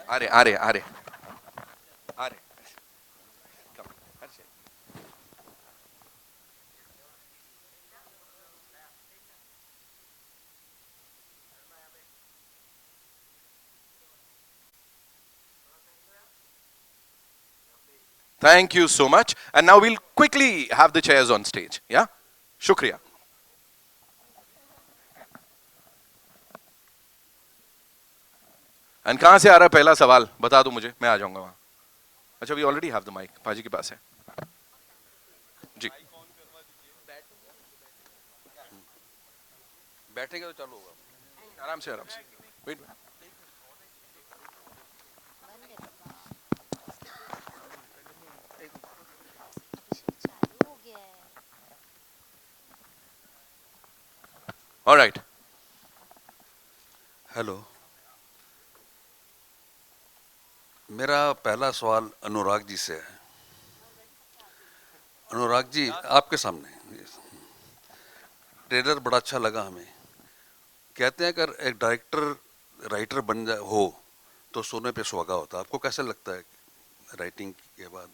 आ रहे आ रहे। Thank you so much. And now we'll quickly have the chairs on stage. Yeah? Shukriya. And कहाँ से आ रहा है पहला सवाल बता दो मुझे, मैं आ जाऊंगा वहां। अच्छा, we already have the mic, पाजी के पास है जी। बैठेगा तो चालू होगा, आराम से आराम से। वेट। All right. हेलो, मेरा पहला सवाल अनुराग जी से है। अनुराग जी, आपके सामने ट्रेलर बड़ा अच्छा लगा हमें। कहते हैं अगर एक डायरेक्टर राइटर बन जाए हो तो सोने पे सुहागा होता। आपको कैसा लगता है राइटिंग के बाद?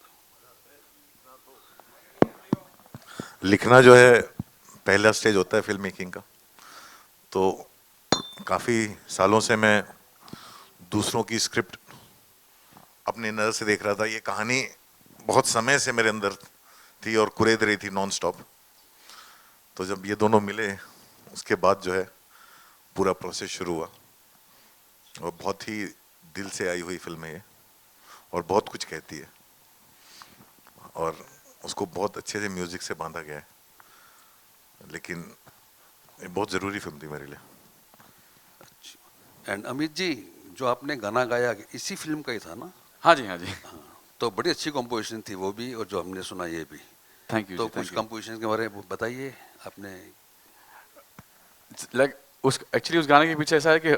लिखना जो है पहला स्टेज होता है फिल्म मेकिंग का। तो काफ़ी सालों से मैं दूसरों की स्क्रिप्ट अपनी नज़र से देख रहा था। ये कहानी बहुत समय से मेरे अंदर थी और कुरेद रही थी नॉन स्टॉप। तो जब ये दोनों मिले उसके बाद जो है पूरा प्रोसेस शुरू हुआ और बहुत ही दिल से आई हुई फिल्म है ये और बहुत कुछ कहती है और उसको बहुत अच्छे से म्यूजिक से बांधा गया है। लेकिन ये बहुत ज़रूरी फिल्म थी मेरे लिए। एंड अमित जी, जो आपने गाना गाया इसी फिल्म का ही था ना? हाँ जी, हाँ जी। तो बड़ी अच्छी कंपोजिशन थी वो भी, और जो हमने सुना ये भी। Thank you. तो कुछ कंपोजिशन के बारे में बताइए आपने। उस एक्चुअली उस गाने के पीछे ऐसा है कि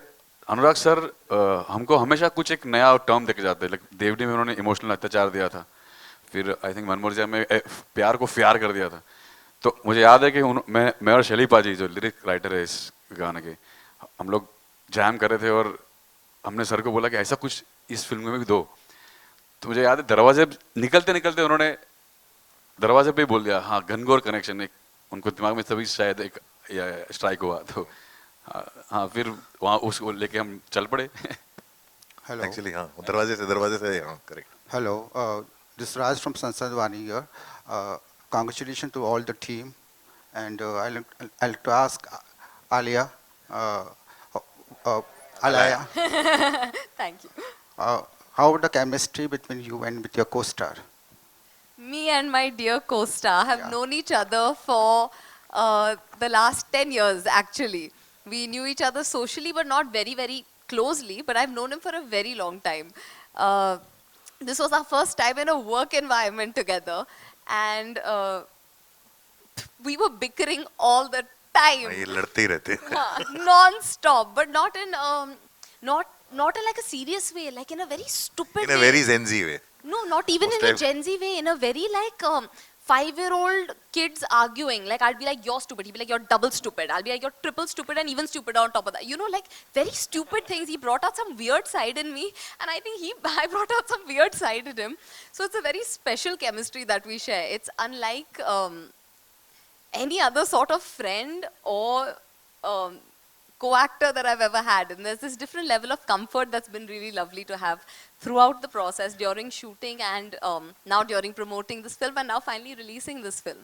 अनुराग सर हमको हमेशा कुछ एक नया टर्म देके जाते हैं। देवडी में उन्होंने इमोशनल अत्याचार दिया था, फिर आई थिंक मनमोहन में प्यार को प्यार कर दिया था। तो मुझे याद है कि मैं और शैली पाजी जो लिरिक राइटर है इस गाने के, हम लोग जैम कर रहे थे और हमने सर को बोला कि ऐसा कुछ इस फिल्म में भी दो। तो मुझे याद है दरवाजे निकलते निकलते उन्होंने दरवाजे पे ही बोल दिया, हाँ घनघोर कनेक्शन। एक उनको दिमाग में तभी शायद एक स्ट्राइक हुआ। तो हाँ, फिर वहाँ उसको लेके हम चल पड़े। हेलो, एक्चुअली हाँ, दरवाजे से हाँ, correct. Hello, this Raj from Sansad Vani here. Congratulations to all the team, and I'll like to ask Alia, uh, Alaya, Thank you. how the chemistry between you and with your co-star? Me and my dear co-star have Yeah. known each other for the last 10 years, actually. We knew each other socially, but not very, very closely, but I've known him for a very long time. This was our first time in a work environment together, and we were bickering all the time. ये लड़ते ही रहते हैं। Non-stop, but not in not in like a serious way, like in a very stupid In a way. very Gen Z way. No, not even in a Gen Z way, in a very like 5-year-old kids arguing. Like I'll be like, you're stupid. He'll be like, you're double stupid. I'll be like, you're triple stupid and even stupider on top of that. You know, like very stupid things. He brought out some weird side in me, and I think I brought out some weird side in him. So it's a very special chemistry that we share. It's unlike any other sort of friend or co-actor that I've ever had. And there's this different level of comfort that's been really lovely to have throughout the process, during shooting and now during promoting this film and now finally releasing this film.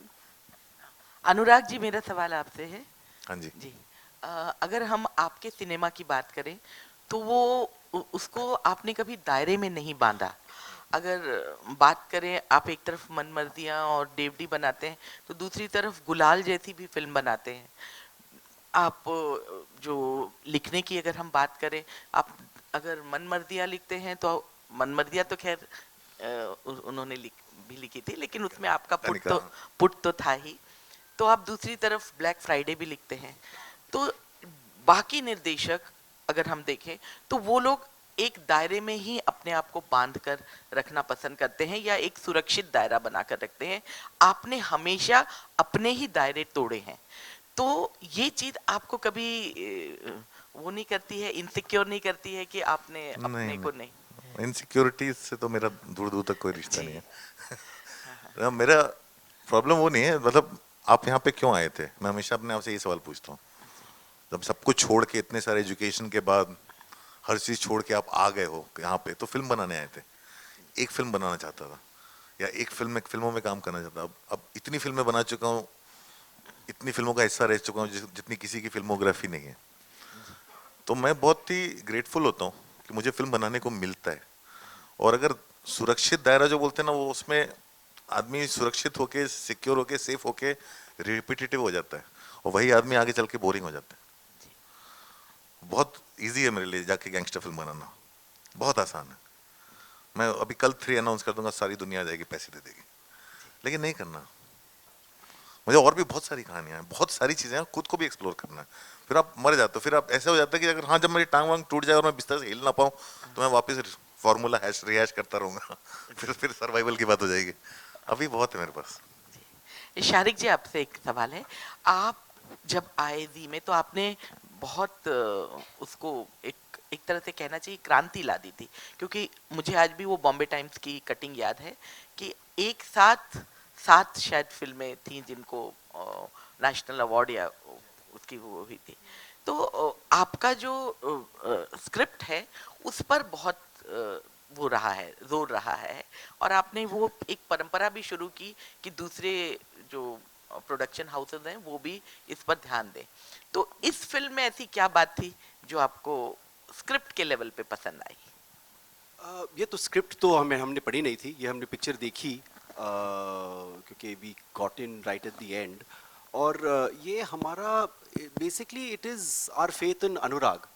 Anurag ji, मेरा सवाल आपसे है। हाँ जी। जी, अगर हम आपके cinema की बात करें तो वो उसको आपने कभी दायरे में नहीं बांधा। अगर बात करें, आप एक तरफ मनमर्दियाँ और डेवडी बनाते हैं तो दूसरी तरफ गुलाल जैसी भी फिल्म बनाते हैं। आप जो लिखने की अगर हम बात करें, आप अगर मनमर्दियाँ लिखते हैं तो मनमर्दियाँ तो खैर उन्होंने भी लिखी थी, लेकिन उसमें आपका पुट तो था ही। तो आप दूसरी तरफ ब्लैक फ्राइडे भी लिखते हैं। तो बाकी निर्देशक अगर हम देखें तो वो लोग एक दायरे में ही अपने आप को बांध कर रखना पसंद करते हैं या एक सुरक्षित दायरा बनाकर रखते हैं। आपने हमेशा अपने ही दायरे तोड़े हैं। तो ये चीज आपको कभी वो नहीं करती है, इनसिक्योर नहीं करती है कि आपने अपने को नहीं? इनसिक्योरिटी से तो मेरा दूर दूर तक कोई रिश्ता नहीं है। मेरा प्रॉब्लम वो नहीं है, मतलब आप यहाँ पे क्यों आए थे, मैं हमेशा अपने आप से ये सवाल पूछता हूँ। जब सब कुछ छोड़ के, इतने सारे एजुकेशन के बाद, हर चीज छोड़ के आप आ गए हो यहाँ पे, तो फिल्म बनाने आए थे। एक फिल्म बनाना चाहता था, या एक फिल्मों में काम करना चाहता। अब इतनी फिल्में बना चुका हूँ, इतनी फिल्मों का हिस्सा रह चुका हूँ जितनी किसी की फिल्मोग्राफी नहीं है। तो मैं बहुत ही ग्रेटफुल होता हूँ कि मुझे फिल्म बनाने को मिलता है। और अगर सुरक्षित दायरा जो बोलते हैं ना, वो उसमें आदमी सुरक्षित होके, सिक्योर होके, सेफ होके रिपीटेटिव हो जाता है, और वही आदमी आगे चल के बोरिंग हो जाता है। बहुत इजी है मेरे लिए जाके गैंगस्टर फिल्म बनाना, बहुत आसान है। मैं अभी कल 3 अनाउंस कर दूंगा, सारी दुनिया आ जाएगी, पैसे दे देगी। लेकिन नहीं करना मुझे। और भी बहुत सारी कहानियां हैं, बहुत सारी चीजें हैं, खुद को भी एक्सप्लोर करना है। फिर आप मर जाते हो, फिर आप ऐसे हो जाता है कि अगर हाँ, जब मेरी टांग वांग टूट जाए और मैं बिस्तर से हिल ना पाऊँ, तो मैं वापस फॉर्मूला रिहैश करता रहूंगा। फिर सर्वाइवल की बात हो जाएगी। अभी बहुत है मेरे पास। शारिक जी, आपसे एक सवाल है। आप जब आए जी में, तो आपने बहुत उसको एक तरह से कहना चाहिए क्रांति ला दी थी, क्योंकि मुझे आज भी वो बॉम्बे टाइम्स की कटिंग याद है कि एक साथ 7 शायद फिल्में थी जिनको नेशनल अवार्ड या उसकी वो हुई थी। तो आपका जो स्क्रिप्ट है उस पर बहुत वो रहा है, जोर रहा है, और आपने वो एक परंपरा भी शुरू की कि दूसरे जो प्रोडक्शन हाउसेस हैं वो भी इस पर ध्यान दें। तो इस फिल्म में ऐसी क्या बात थी जो आपको स्क्रिप्ट के लेवल पे पसंद आई? ये तो स्क्रिप्ट तो हमने पढ़ी नहीं थी, ये हमने पिक्चर देखी क्योंकि we got in right at the end. और ये हमारा basically it is our faith in Anurag.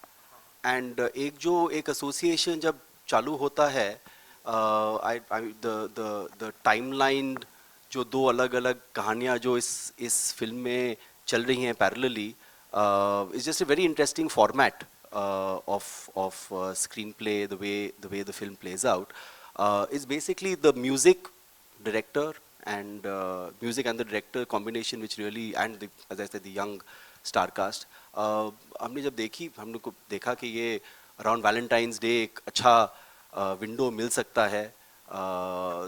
And एक एसोसिएशन जब चालू होता है, द टाइमलाइन, जो 2 अलग अलग कहानियाँ जो इस फिल्म में चल रही हैं parallelly, is just a very interesting format of screenplay, the way the film plays out, is basically the music director and the director combination, which really, and as I said, the young star cast. हमने जब हमने को देखा कि ये around Valentine's day एक अच्छा window मिल सकता है,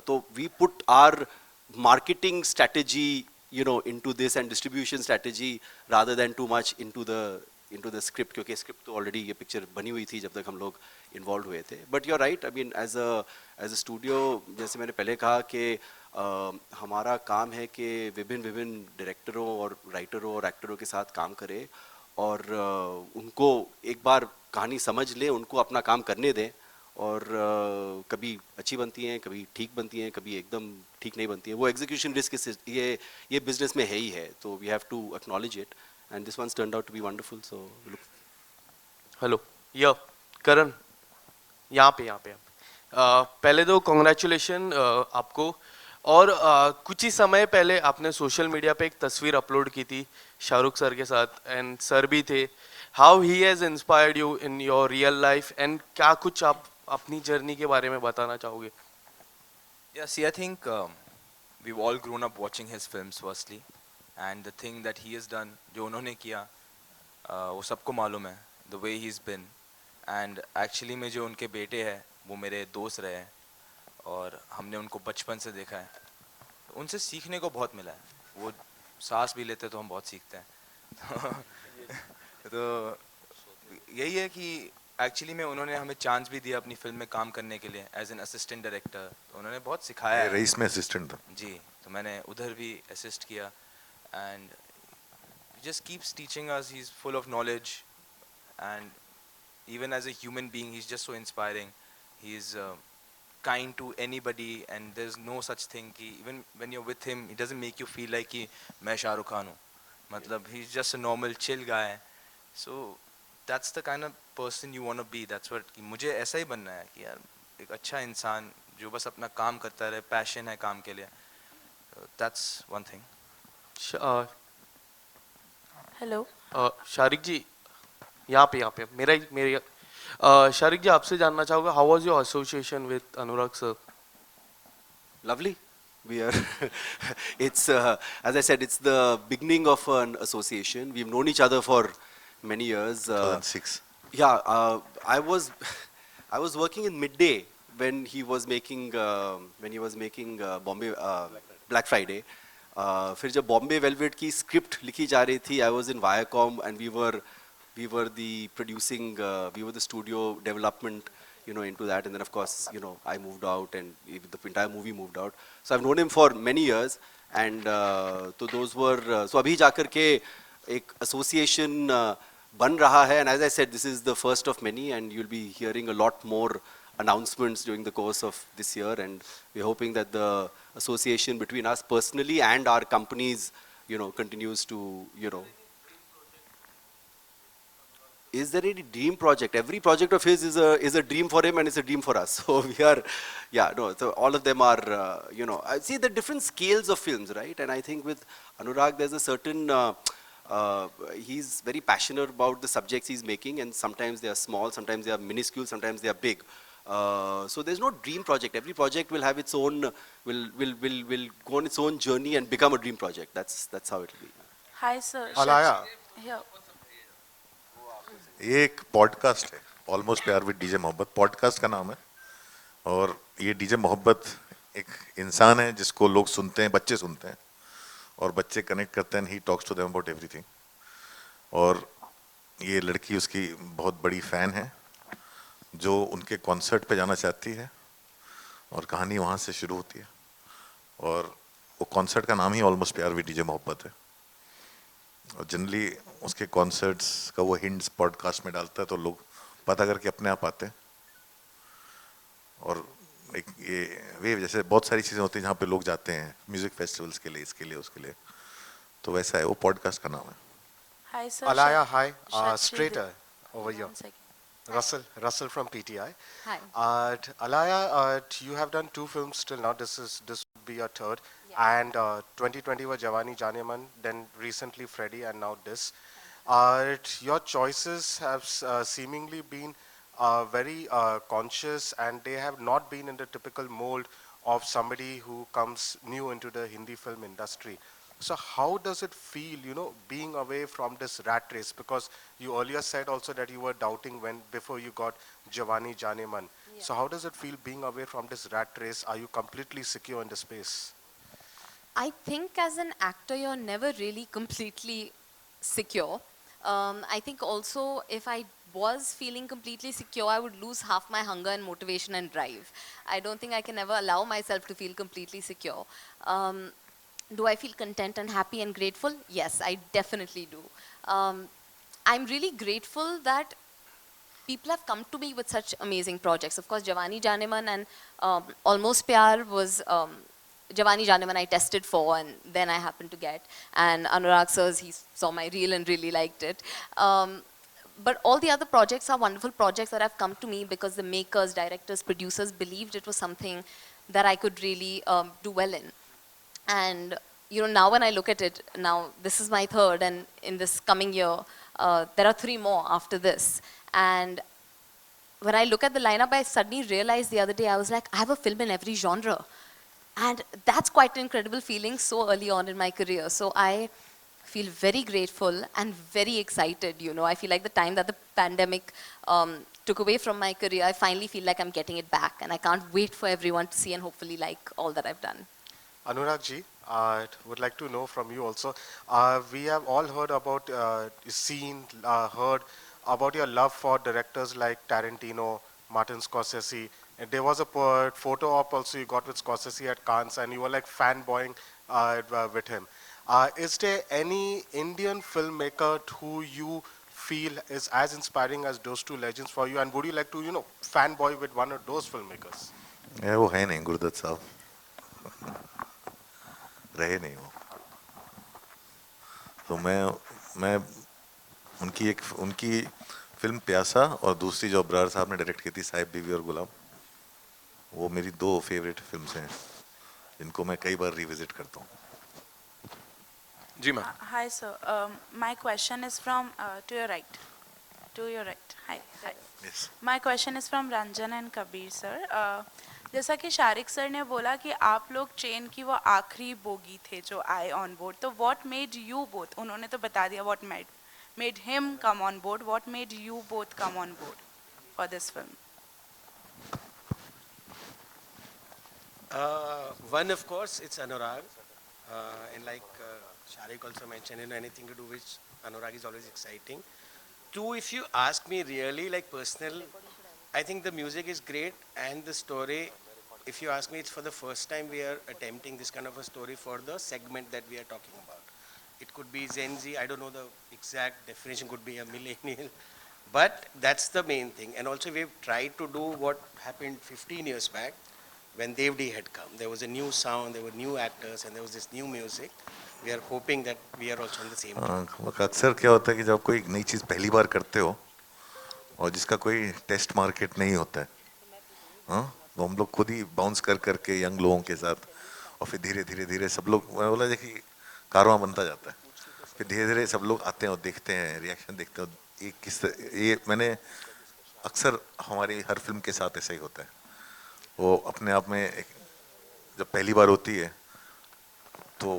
तो we put our marketing strategy, into this, and distribution strategy, rather than too much into the script, क्योंकि स्क्रिप्ट तो ऑलरेडी ये पिक्चर बनी हुई थी जब तक हम लोग इन्वॉल्व हुए थे। But you are right, I mean as a studio, जैसे मैंने पहले कहा कि हमारा काम है कि विभिन्न डायरेक्टरों और राइटरों और एक्टरों के साथ काम करें, और उनको एक बार कहानी समझ ले, उनको अपना काम करने दें, और कभी अच्छी बनती हैं, कभी ठीक बनती हैं, कभी एकदम ठीक नहीं बनती हैं। वो एग्जीक्यूशन रिस्क ये बिजनेस में है ही है, तो we have to acknowledge it, and this one's turned out to be wonderful, so look. Hello, या करण, यहाँ पे पहले तो कॉन्ग्रेचुलेशन आपको। और कुछ ही समय पहले आपने सोशल मीडिया पे एक तस्वीर अपलोड की थी शाहरुख सर के साथ, एंड सर भी थे। How he has inspired you in your real life, and क्या कुछ आप अपनी जर्नी के बारे में बताना चाहोगे? Yeah, see, I think we've all grown up watching his films firstly, and the thing that he has done, जो उन्होंने किया, वो सबको मालूम है, the way he's been, and actually में जो उनके बेटे हैं वो मेरे दोस्त रहे हैं, और हमने उनको बचपन से देखा है, तो उनसे सीखने को बहुत मिला है। वो सांस भी लेते तो हम बहुत सीखते हैं। तो यही है कि एक्चुअली में उन्होंने हमें चांस भी दिया अपनी फिल्म में काम करने के लिए एज एन असिस्टेंट डायरेक्टर, तो उन्होंने बहुत सिखाया है। रईस में असिस्टेंट था जी, तो मैंने उधर भी असिस्ट किया, and he just keeps teaching us. He's full of knowledge, and even as a human being he's just so inspiring. He's kind to anybody, and there's no such thing ki even when you're with him he doesn't make you feel like कि मैं शाहरुख खान हूँ, मतलब he's just a normal chill guy. So that's the kind of person you want to be. That's what कि मुझे ऐसा ही बनना है कि यार एक अच्छा इंसान जो बस अपना काम करता रहे, पैशन है काम के लिए। That's one thing. Hello, Shariq ji, यहाँ पे मेरे शारिक जी, आपसे जानना चाहूँगा, how was your association with Anurag sir? Lovely. We are, it's, as I said, it's the beginning of an association. We've known each other for many years. 2006. Yeah, I was, I was working in Midday when he was making Bombay Black Friday. फिर जब Bombay Velvet की script लिखी जा रही थी, I was in Viacom and we were the producing, we were the studio development, you know, into that. And then of course, you know, I moved out and the entire movie moved out. So I've known him for many years. And तो those were, so अभी जाकर के एक association बन रहा है. And as I said, this is the first of many, and you'll be hearing a lot more announcements during the course of this year. And we're hoping that the association between us personally and our companies, you know, continues to, you know. Is there any dream project? Every project of his is a dream for him and it's a dream for us. So we are, yeah, no, so all of them are, you know, I see the different scales of films, right? And I think with Anurag, there's a certain, he's very passionate about the subjects he's making, and sometimes they are small, sometimes they are minuscule, sometimes they are big. So there's no dream project. Every project will have its own, will go on its own journey and become a dream project. That's how it will be. Hi sir. Alaya. Here. ये एक podcast है, almost प्यार with DJ मोहब्बत podcast का नाम है. और ये डीजे मोहब्बत एक इंसान है जिसको लोग सुनते हैं, बच्चे सुनते हैं और बच्चे कनेक्ट करते हैं. He talks to them about everything. और ये लड़की उसकी बहुत बड़ी फ़ैन है जो उनके कॉन्सर्ट पे जाना चाहती है और कहानी वहाँ से शुरू होती है. और वो कॉन्सर्ट का नाम ही ऑलमोस्ट प्यार विद डीजे मोहब्बत है. और जनरली उसके कॉन्सर्ट्स का वो हिंट्स पॉडकास्ट में डालता है तो लोग पता करके अपने आप आते हैं. और एक ये वे जैसे बहुत सारी चीज़ें होती हैं जहाँ पे लोग जाते हैं म्यूज़िक फेस्टिवल्स के लिए, इसके लिए, उसके लिए. तो वैसा है, वो पॉडकास्ट का नाम है. Hi sir. Alaya, hi. Shakshi Straighter Dip. over here. One second. Russell from PTI. Hi. Alaya, you have done 2 films till now. This would be your third. Yeah. And 2020 was Jawani Jaane Man, then recently Freddy, and now this. Your choices have seemingly been very conscious, and they have not been in the typical mold of somebody who comes new into the Hindi film industry. So how does it feel, you know, being away from this rat race? Because you earlier said also that you were doubting before you got Jawani Jaane Man. Yeah. So how does it feel being away from this rat race? Are you completely secure in the space? I think as an actor, you're never really completely secure. I think also if I was feeling completely secure, I would lose half my hunger and motivation and drive. I don't think I can ever allow myself to feel completely secure. Do I feel content and happy and grateful? Yes, I definitely do. I'm really grateful that people have come to me with such amazing projects. Of course, Jawani Jaane Man and Almost Pyar was Jawani Jaane Man I tested for, and then I happened to get. And Anurag sir's, he saw my reel and really liked it. But all the other projects are wonderful projects that have come to me because the makers, directors, producers believed it was something that I could really do well in. And you know, now when I look at it, now this is my third, and in this coming year, there are 3 more after this. And when I look at the lineup, I suddenly realized the other day, I was like, I have a film in every genre. And that's quite an incredible feeling so early on in my career. So I feel very grateful and very excited, you know. I feel like the time that the pandemic took away from my career, I finally feel like I'm getting it back. And I can't wait for everyone to see and hopefully like all that I've done. Anurag ji, I would like to know from you also. We have all heard about, heard about your love for directors like Tarantino, Martin Scorsese. And there was a photo op also you got with Scorsese at Cannes, and you were like fanboying with him. Is there any Indian filmmaker who you feel is as inspiring as those 2 legends for you? And would you like to, you know, fanboy with one of those filmmakers? Yeah, वो है नहीं गुरुदत्त साहब. रहे नहीं वो. तो मैं उनकी फिल्म प्यासा और दूसरी जो अब्रार साहब ने डायरेक्ट की थी साहिब बीवी और गुलाम, वो मेरी 2 फेवरेट फिल्म्स हैं जिनको मैं कई बार रिविजिट करता हूँ. जी ma'am. Hi sir. My question is from to your right. To your right. Hi. Yes. My question is from Ranjan and Kabir sir. जैसा कि शारिक सर ने बोला कि आप लोग ट्रेन की वो आखिरी बोगी थे जो आए ऑन बोर्ड, तो व्हाट मेड यू बोथ, उन्होंने तो बता दिया what made him come on board, what made you both come on board for this film? One, of course, it's Anurag. And like Sharik also mentioned, anything to do with Anurag is always exciting. Two, if you ask me really, like personal, I think the music is great and the story, if you ask me, it's for the first time we are attempting this kind of a story for the segment that we are talking about. It could be Gen Z, I don't know the exact definition, could be a millennial, but that's the main thing. And also we've tried to do what happened 15 years back when Devdi had come. There was a new sound, there were new actors, and there was this new music. We are hoping that we are also on the same team. अक्सर क्या होता है कि जब कोई एक नई चीज़ पहली बार करते हो और जिसका कोई टेस्ट मार्केट नहीं होता है, हाँ, तो हम लोग खुद ही बाउंस कर करके यंग लोगों के साथ, और फिर धीरे धीरे धीरे सब लोग, मैं बोला देखिए कारवां बनता जाता है, फिर धीरे धीरे सब लोग आते हैं और देखते हैं, रिएक्शन देखते हैं, ये मैंने अक्सर हमारी हर फिल्म के साथ ऐसा ही होता है। वो अपने आप में जब पहली बार होती है तो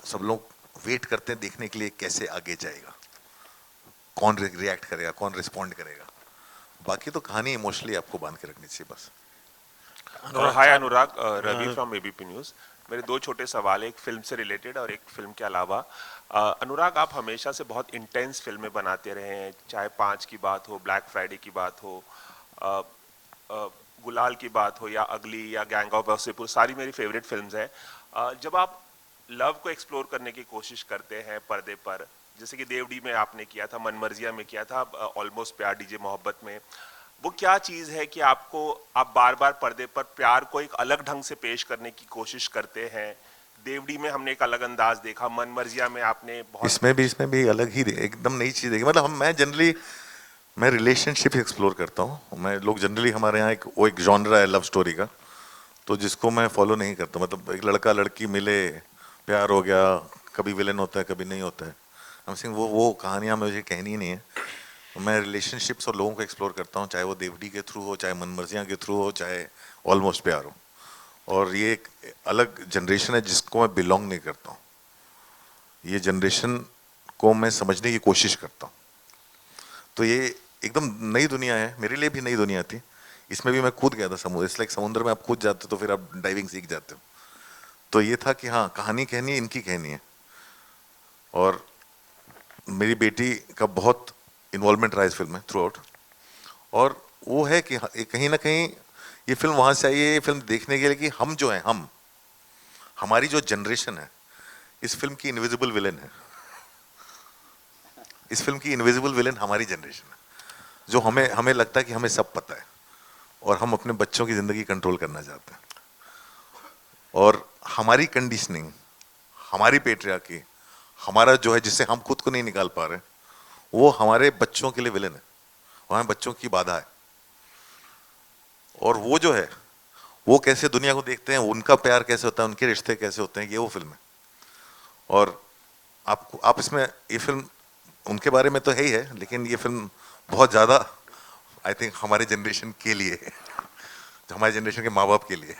सब लोग वेट करते हैं देखने के लिए कैसे आगे जाएगा, कौन रिएक्ट करेगा, कौन रिस्पॉन्ड करेगा। बाकी तो कहानी इमोशनली आपको बांध के रखनी चाहिए बस। हाय अनुराग, रवि फ्रॉम एबीपी न्यूज़। मेरे दो छोटे सवाल है, एक फिल्म से रिलेटेड और एक फिल्म के अलावा। अनुराग, आप हमेशा से बहुत इंटेंस फिल्में बनाते रहे हैं, चाहे 5 की बात हो, ब्लैक फ्राइडे की बात हो, गुलाल की बात हो, या अगली, या गैंग ऑफ वासेपुर, सारी मेरी फेवरेट फिल्म्स हैं। जब आप लव को एक्सप्लोर करने की कोशिश करते हैं पर्दे पर, जैसे कि देवडी में आपने किया था, मनमर्जिया में किया था, ऑलमोस्ट प्यार डीजे मोहब्बत में, वो क्या चीज़ है कि आपको, आप बार बार पर्दे पर प्यार को एक अलग ढंग से पेश करने की कोशिश करते हैं? देवडी में हमने एक अलग अंदाज देखा, मनमर्जिया में आपने बहुत, इसमें भी अलग ही एकदम नई चीज़ देखी। मतलब मैं रिलेशनशिप एक्सप्लोर करता हूँ। मैं लोग जनरली हमारे यहाँ वो एक जॉनरा है लव स्टोरी का, तो जिसको मैं फॉलो नहीं करता। मतलब एक लड़का लड़की मिले, प्यार हो गया, कभी विलन होता है कभी नहीं होता है। हम सिंह वो कहानियाँ मुझे कहनी ही नहीं है। मैं रिलेशनशिप्स और लोगों को एक्सप्लोर करता हूँ, चाहे वो देवडी के थ्रू हो, चाहे मनमर्जिया के थ्रू हो, चाहे ऑलमोस्ट प्यार हो। और ये एक अलग जनरेशन है जिसको मैं बिलोंग नहीं करता हूँ। ये जनरेशन को मैं समझने की कोशिश करता हूँ। तो ये एकदम नई दुनिया है, मेरे लिए भी नई दुनिया थी। इसमें भी मैं कूद गया था समुद्र। इसलिए समुद्र में आप कूद जाते हो तो फिर आप डाइविंग सीख जाते हो। तो ये था कि हाँ, कहानी कहनी है, इनकी कहनी है। और मेरी बेटी का बहुत इन्वॉल्वमेंट रहा इस फिल्म में थ्रू आउट। और वो है कि कहीं ना कहीं ये फिल्म वहाँ से आई है, ये फिल्म देखने के लिए कि हम जो हैं, हमारी जो जनरेशन है, इस फिल्म की इनविजिबल विलेन है। इस फिल्म की इनविजिबल विलेन हमारी जनरेशन है, जो हमें लगता है कि हमें सब पता है और हम अपने बच्चों की ज़िंदगी कंट्रोल करना चाहते हैं। और हमारी कंडीशनिंग, हमारी पेट्रियार्की, हमारा जो है जिससे हम खुद को नहीं निकाल पा रहे, वो हमारे बच्चों के लिए विलेन है, वो हमारे बच्चों की बाधा है। और वो जो है, वो कैसे दुनिया को देखते हैं, उनका प्यार कैसे होता है, उनके रिश्ते कैसे होते हैं, ये वो फिल्म है। और आप इसमें, ये फिल्म उनके बारे में तो है ही है, लेकिन ये फिल्म बहुत ज़्यादा आई थिंक हमारे जनरेशन के लिए है, हमारे जनरेशन के माँ बाप के लिए।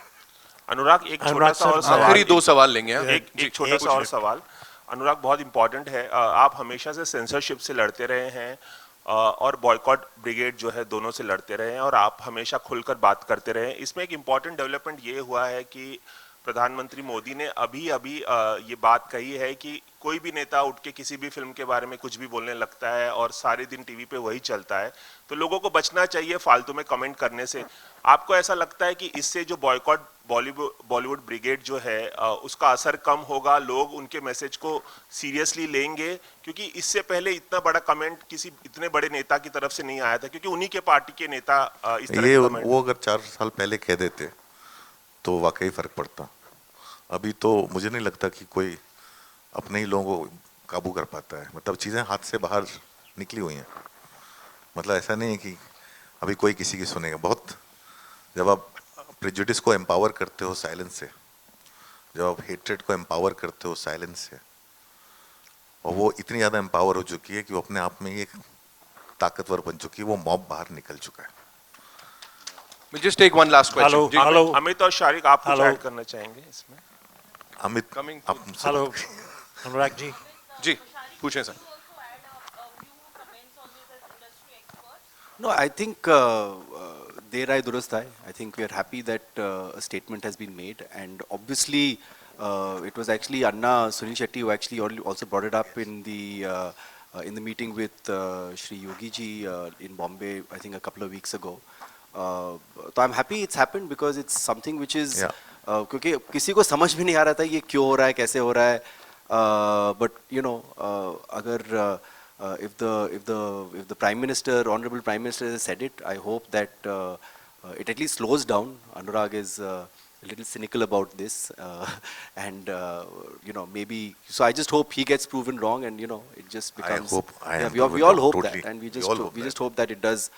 अनुराग, एक छोटा सा और सवाल, आखिरी 2 सवाल लेंगे। एक छोटा सा और सवाल अनुराग, बहुत इंपॉर्टेंट है। आप हमेशा से सेंसरशिप से लड़ते रहे हैं और बॉयकॉट ब्रिगेड जो है, दोनों से लड़ते रहे हैं, और आप हमेशा खुलकर बात करते रहे हैं। इसमें एक इम्पॉर्टेंट डेवलपमेंट ये हुआ है कि प्रधानमंत्री मोदी ने अभी ये बात कही है कि कोई भी नेता उठ के किसी भी फिल्म के बारे में कुछ भी बोलने लगता है और सारे दिन टीवी पे वही चलता है, तो लोगों को बचना चाहिए फालतू में कमेंट करने से। आपको ऐसा लगता है कि इससे जो बॉयकॉट बॉलीवुड ब्रिगेड जो है, उसका असर कम होगा, लोग उनके मैसेज को सीरियसली लेंगे? क्योंकि इससे पहले इतना बड़ा कमेंट किसी इतने बड़े नेता की तरफ से नहीं आया था, क्योंकि उन्हीं के पार्टी के नेता इस तरह के कमेंट, वो अगर 4 साल पहले कह देते तो वाकई फर्क पड़ता। अभी तो मुझे नहीं लगता कि कोई अपने ही लोगों को काबू कर पाता है। मतलब चीज़ें हाथ से बाहर निकली हुई हैं। मतलब ऐसा नहीं है कि अभी कोई किसी की सुनेगा। बहुत जब आप प्रेजुडिस को एम्पावर करते हो साइलेंस से, जब आप हेट्रेड को एम्पावर करते हो साइलेंस से, और वो इतनी ज़्यादा एम्पावर हो चुकी है कि वो अपने आप में ही एक ताकतवर बन चुकी है, वो मॉब बाहर निकल चुका है। We'll just take one last question. Hello ji, hello Amit और शारिक आप कुछ ऐड करना चाहेंगे इसमें? अमित Coming आप हेलो अनुराग जी जी पूछें sir. No, I think there I durust hai. I think we are happy that a statement has been made, and obviously it was actually Anna Sunil Shetty who actually also brought it up in the meeting with Shri Yogi ji in Bombay. I think a couple of weeks ago. So I'm happy it's happened because it's something which is क्योंकि किसी को समझ भी नहीं आ रहा था ये क्यों हो रहा है कैसे हो रहा है. But you know अगर if the Prime Minister, Honorable Prime Minister has said it, I hope that it at least slows down. Anurag is a little cynical about this, and you know maybe. So I just hope he gets proven wrong, and you know it just becomes. We all hope totally. that, and we just hope that it does,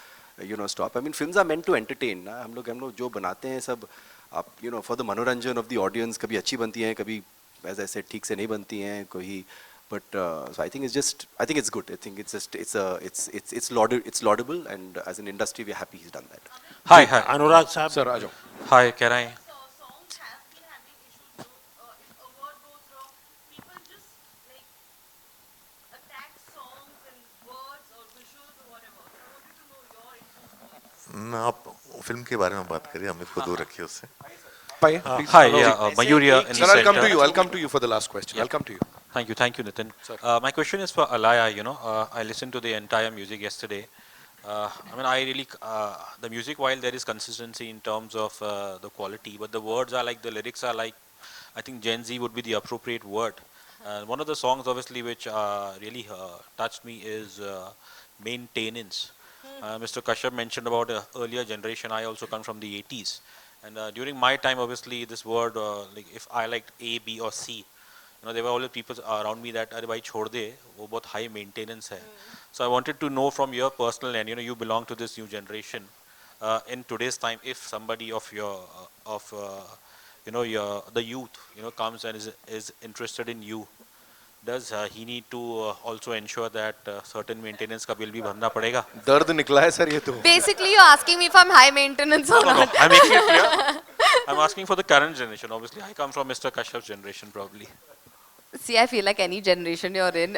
you know, stop. I mean, films are meant to entertain. ना हम लोग जो बनाते हैं सब, आप you know for the मनोरंजन of the audience कभी अच्छी बनती हैं कभी as I said ठीक से नहीं बनती हैं कोई. But so I think it's good. I think it's laudable, and as an industry we're happy he's done that. Hi अनुराग साहब Sir, आ जाओ. Hi, can I? ना आप फिल्म के बारे में बात करिए अमित को दूर रखिए उससे. Hi, yeah, Mayuriya in the Sir, I'll come center. to you. I'll come to you for the last question. Yeah. I'll come to you. Thank you, Nitin. My question is for Alaya. You know, I listened to the entire music yesterday. I mean, I really the music, while there is consistency in terms of the quality, but the words are like the lyrics are like, I think Gen Z would be the appropriate word. One of the songs, obviously, which really touched me is Maintenance. Mr. Kashyap mentioned about earlier generation. I also come from the 80s. And during my time, obviously, this word, like if I liked A, B, or C, you know, there were always people around me that, "Arey bhai, chhod de, wo bahut high maintenance hai." So I wanted to know from your personal end, you know, you belong to this new generation. In today's time, if somebody of your, you know, the youth, you know, comes and is interested in you, does he need to also ensure that certain maintenance का bill भी भरना पड़ेगा? दर्द निकला है sir ये तो. Basically, you're asking me if I'm high maintenance or not. I'm making it clear. I'm asking for the current generation. Obviously, I come from Mr. Kashyap's generation, probably. See, I feel like any generation you're in,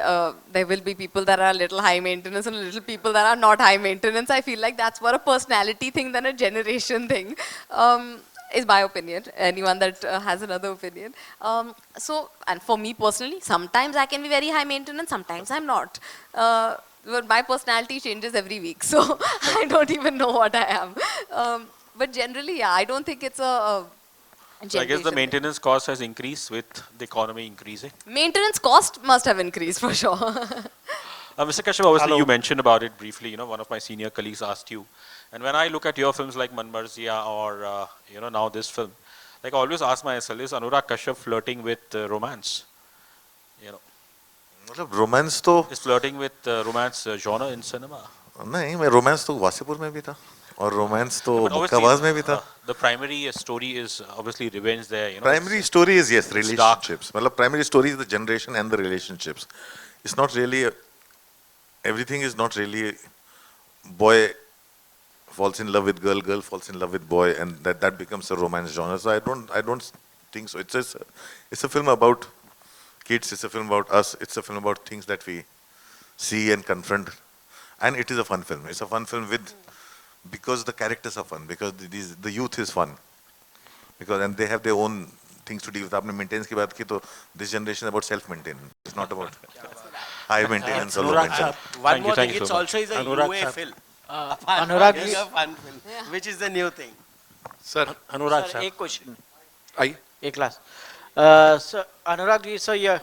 there will be people that are a little high maintenance and little people that are not high maintenance. I feel like that's more a personality thing than a generation thing. Is my opinion. Anyone that has another opinion. So, and for me personally, sometimes I can be very high maintenance, sometimes I'm not. But my personality changes every week, so I don't even know what I am. But generally, yeah, I don't think it's a So I guess the maintenance cost has increased with the economy increasing. Maintenance cost must have increased for sure. Mr. Kashyap, obviously you mentioned about it briefly. You know, one of my senior colleagues asked you. And when I look at your films like Man Marziya or, you know, now this film, like I always ask myself, is Anurag Kashyap flirting with romance? You know. मतलब romance तो. Is flirting with romance genre in cinema? नहीं, मैं romance तो वासेपुर में भी था. और romance तो मुक्काबाज में भी था. The primary story is obviously revenge there. You know, primary story is yes, relationships. मतलब primary story is the generation and the relationships. It's not really, everything is not really boy falls in love with girl, girl falls in love with boy, and that becomes a romance genre. So I don't think so. It's a film about kids. It's a film about us. It's a film about things that we see and confront, and it is a fun film. It's a fun film because the characters are fun, because the youth is fun, and they have their own things to deal with. आपने maintenance की बात की तो this generation is about self-maintenance. It's not about high maintenance or low maintenance. One more thing, it's also is a UA film. Anurag is a fun film, which is the new thing. Sir, Anurag sir, एक question. आइए. एक class. Sir, Anurag ji, sir ये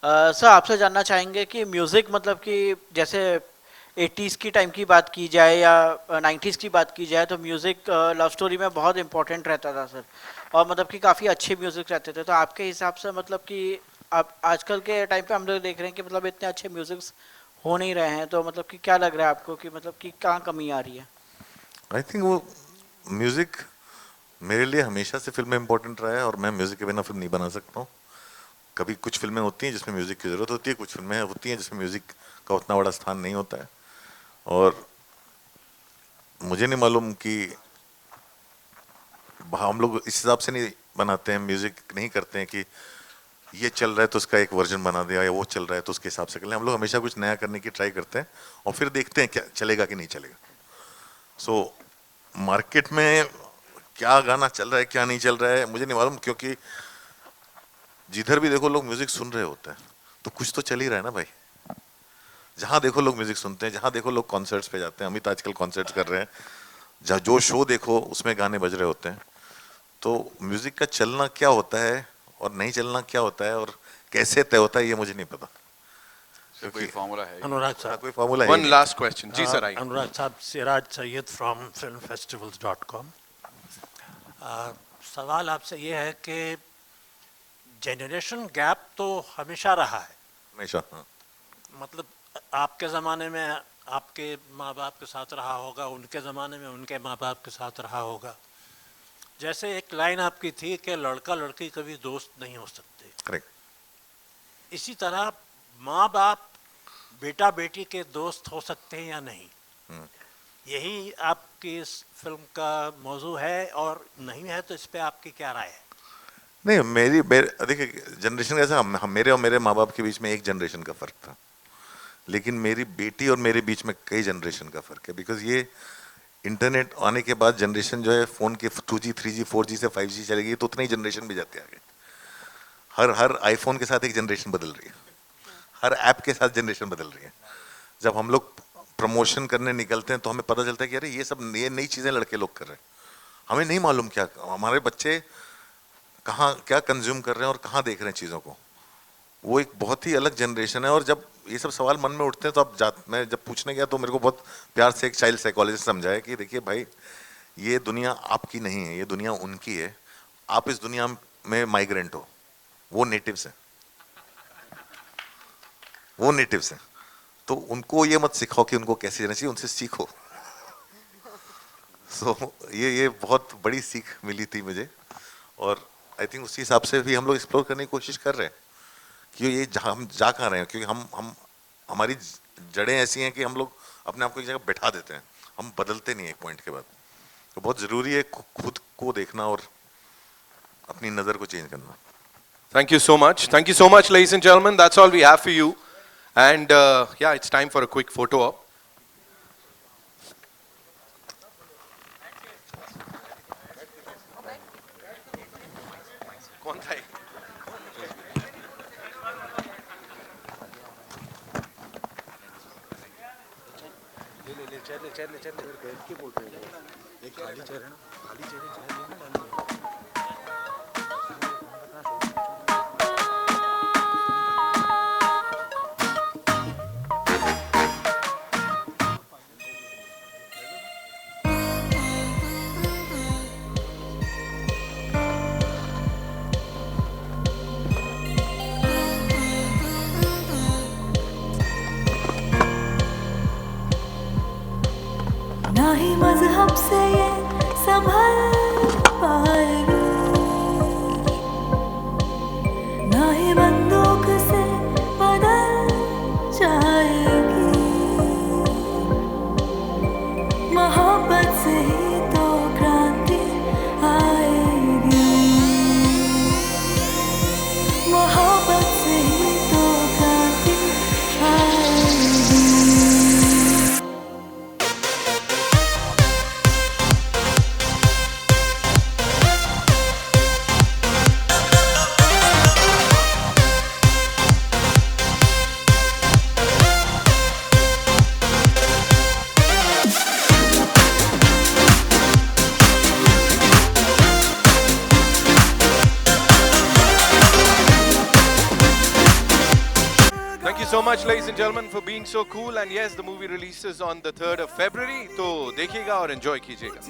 sir आपसे जानना चाहेंगे कि music मतलब कि जैसे 80s की टाइम की बात की जाए या 90s की बात की जाए तो म्यूजिक लव स्टोरी में बहुत इंपॉर्टेंट रहता था सर, और मतलब कि काफ़ी अच्छे म्यूजिक रहते थे. तो आपके हिसाब से मतलब कि आप आजकल के टाइम पे हम लोग देख रहे हैं कि मतलब इतने अच्छे म्यूजिक्स हो नहीं रहे हैं, तो मतलब कि क्या लग रहा है आपको कि मतलब कि कहाँ कमी आ रही है? आई थिंक वो म्यूजिक मेरे लिए हमेशा से फिल्म में इम्पोर्टेंट रहा है, और मैं म्यूजिक के बिना फिल्म नहीं बना सकता हूँ. कभी कुछ फिल्में होती हैं जिसमें म्यूजिक की ज़रूरत होती है, कुछ फिल्में होती हैं जिसमें म्यूजिक का उतना बड़ा स्थान नहीं होता है. और मुझे नहीं मालूम कि हम लोग इस हिसाब से नहीं बनाते हैं, म्यूजिक नहीं करते हैं कि ये चल रहा है तो उसका एक वर्जन बना दिया या वो चल रहा है तो उसके हिसाब से कर लें। हम लोग हमेशा कुछ नया करने की ट्राई करते हैं और फिर देखते हैं क्या चलेगा कि नहीं चलेगा। सो मार्केट में क्या गाना चल रहा है क्या नहीं चल रहा है मुझे नहीं मालूम, क्योंकि जिधर भी देखो लोग म्यूजिक सुन रहे होते हैं तो कुछ तो चल ही रहा है ना भाई। जहाँ देखो लोग म्यूजिक सुनते हैं, जहाँ देखो लोग कॉन्सर्ट्स पे जाते हैं, अमित आजकल कॉन्सर्ट्स कर रहे हैं, जहाँ जो शो देखो उसमें गाने बज रहे होते हैं। तो म्यूजिक का चलना क्या होता है और नहीं चलना क्या होता है और कैसे तय होता है ये मुझे नहीं पता। कोई फार्मूला है? अनुराग साहब, कोई फार्मूला है? One last question. जी सर, आइए। अनुराग साहब, सिराज सैयद फ्रॉम filmfestivals.com। सवाल आपसे ये है कि जनरेशन गैप तो हमेशा रहा है, हमेशा। हाँ। मतलब आपके ज़माने में आपके माँ बाप के साथ रहा होगा, उनके ज़माने में उनके माँ बाप के साथ रहा होगा। जैसे एक लाइन आपकी थी कि लड़का लड़की कभी दोस्त नहीं हो सकते, करेक्ट। इसी तरह माँ बाप बेटा बेटी के दोस्त हो सकते हैं या नहीं, यही आपकी इस फिल्म का मौजू है, और नहीं है तो इस पे आपकी क्या राय है? नहीं, देखिए जनरेशन कैसा, हम मेरे और मेरे माँ बाप के बीच में एक जनरेशन का फ़र्क था, लेकिन मेरी बेटी और मेरे बीच में कई जनरेशन का फ़र्क है। बिकॉज ये इंटरनेट आने के बाद जनरेशन जो है फ़ोन के 2G 3G 4G से 5G चलेगी तो उतनी जनरेशन भी जाते आगे। हर आईफोन के साथ एक जनरेशन बदल रही है, हर ऐप के साथ जनरेशन बदल रही है। जब हम लोग प्रमोशन करने निकलते हैं तो हमें पता चलता है कि अरे ये नई चीज़ें लड़के लोग कर रहे हैं, हमें नहीं मालूम क्या हमारे बच्चे कहाँ क्या कंज्यूम कर रहे हैं और कहाँ देख रहे हैं चीज़ों को। वो एक बहुत ही अलग जनरेशन है। और जब ये सब सवाल मन में उठते हैं तो अब मैं जब पूछने गया तो मेरे को बहुत प्यार से एक चाइल्ड साइकोलॉजिस्ट समझाया कि देखिए भाई, ये दुनिया आपकी नहीं है, ये दुनिया उनकी है। आप इस दुनिया में माइग्रेंट हो, वो नेटिव्स हैं, वो नेटिव्स हैं। तो उनको ये मत सिखाओ कि उनको कैसे रहना चाहिए, उनसे सीखो। सो ये बहुत बड़ी सीख मिली थी मुझे, और आई थिंक उसी हिसाब से भी हम लोग एक्सप्लोर करने की कोशिश कर रहे हैं कि ये हम जा कहाँ रहे हैं। क्योंकि हम हमारी जड़ें ऐसी हैं कि हम लोग अपने आप को एक जगह बैठा देते हैं, हम बदलते नहीं एक पॉइंट के बाद। तो बहुत ज़रूरी है खुद को देखना और अपनी नज़र को चेंज करना। Thank you so much. Thank you so much, ladies and gentlemen. That's all we have for you. And yeah, it's time for a quick photo op. कौन था ये? चेयर ले बैठ के बोल रहे हैं, एक खाली चेयर है ना, खाली चेयर है। ना ही मजहब से ये संभल पाएगी, ना ही बंदूक से बदल जाएगी, मोहब्बत से ही तो क्रांति आएगी, मोहब्बत से ही तो क्रांति आएगी। Thank you so much, ladies and gentlemen, for being so cool. And yes, the movie releases on the 3rd of February. तो देखिएगा और enjoy कीजिएगा।